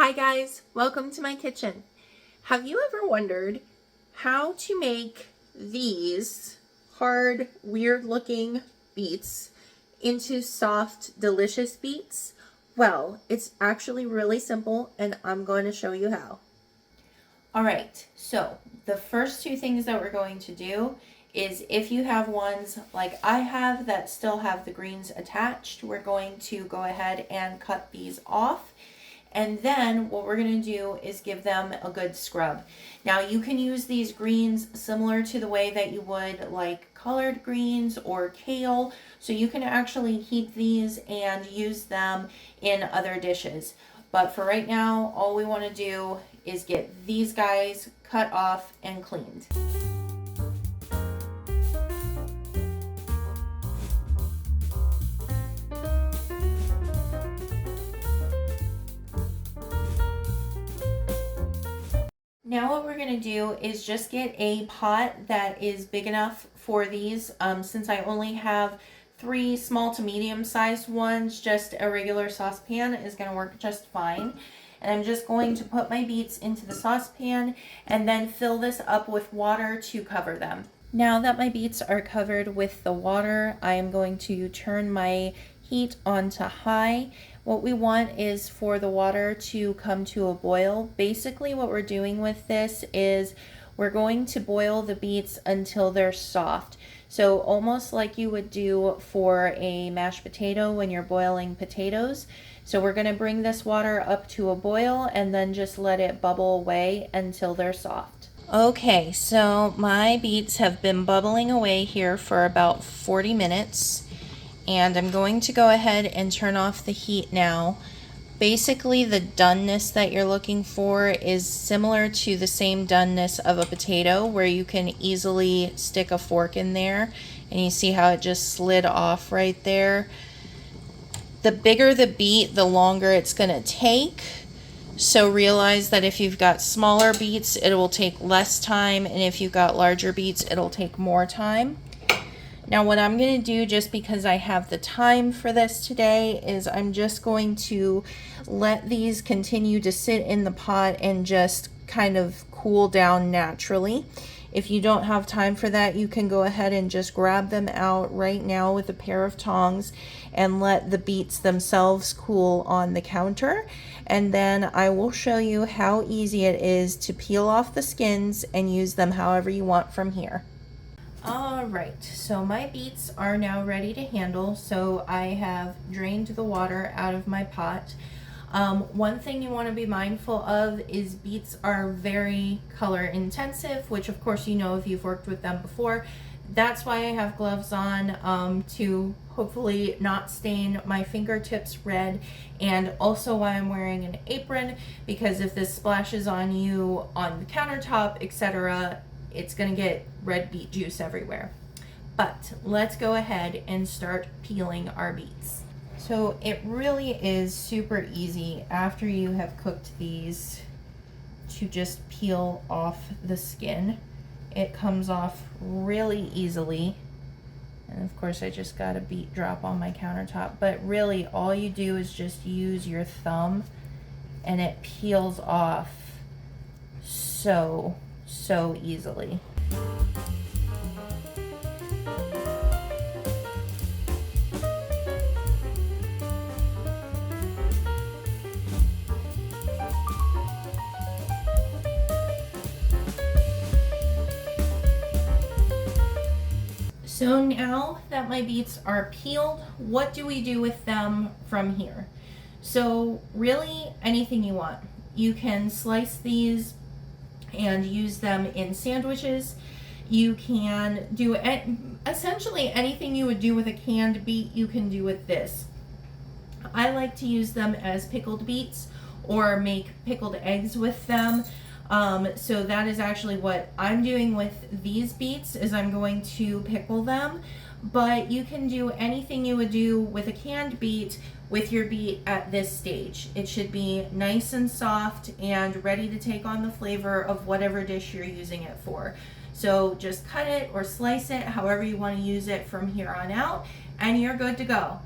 Hi guys, welcome to my kitchen. Have you ever wondered how to make these hard, weird looking beets into soft, delicious beets? Well, it's actually really simple and I'm going to show you how. All right, so the first two things that we're going to do is if you have ones like I have that still have the greens attached, we're going to go ahead and cut these off. And then what we're going to do is give them a good scrub. Now you can use these greens similar to the way that you would like collard greens or kale. So you can actually heat these and use them in other dishes. But for right now, all we want to do is get these guys cut off and cleaned. Now what we're going to do is just get a pot that is big enough for these. Since I only have 3 small to medium sized ones, just a regular saucepan is going to work just fine. And I'm just going to put my beets into the saucepan and then fill this up with water to cover them. Now that my beets are covered with the water, I am going to turn my heat on to high. What we want is for the water to come to a boil. Basically what we're doing with this is we're going to boil the beets until they're soft. So almost like you would do for a mashed potato when you're boiling potatoes. So we're going to bring this water up to a boil and then just let it bubble away until they're soft. Okay, so my beets have been bubbling away here for about 40 minutes. And I'm going to go ahead and turn off the heat now. Basically, the doneness that you're looking for is similar to the same doneness of a potato, where you can easily stick a fork in there and you see how it just slid off right there. The bigger the beet, the longer it's going to take. So realize that if you've got smaller beets, it will take less time, and if you've got larger beets, it'll take more time. Now what I'm going to do, just because I have the time for this today, is I'm just going to let these continue to sit in the pot and just kind of cool down naturally. If you don't have time for that, you can go ahead and just grab them out right now with a pair of tongs and let the beets themselves cool on the counter. And then I will show you how easy it is to peel off the skins and use them however you want from here. Alright, so my beets are now ready to handle, so I have drained the water out of my pot. One thing you want to be mindful of is beets are very color intensive, which of course you know if you've worked with them before. That's why I have gloves on, to hopefully not stain my fingertips red, and also why I'm wearing an apron, because if this splashes on you on the countertop, etc., it's going to get red beet juice everywhere. But let's go ahead and start peeling our beets. So it really is super easy after you have cooked these to just peel off the skin. It comes off really easily. And of course I just got a beet drop on my countertop, but really all you do is just use your thumb and it peels off so easily. So now that my beets are peeled, what do we do with them from here? So really anything you want. You can slice these and use them in sandwiches. You can do essentially anything you would do with a canned beet, you can do with this. I like to use them as pickled beets or make pickled eggs with them. So that is actually what I'm doing with these beets, is I'm going to pickle them. But you can do anything you would do with a canned beet with your beet at this stage. It should be nice and soft and ready to take on the flavor of whatever dish you're using it for. So just cut it or slice it however you want to use it from here on out, and you're good to go.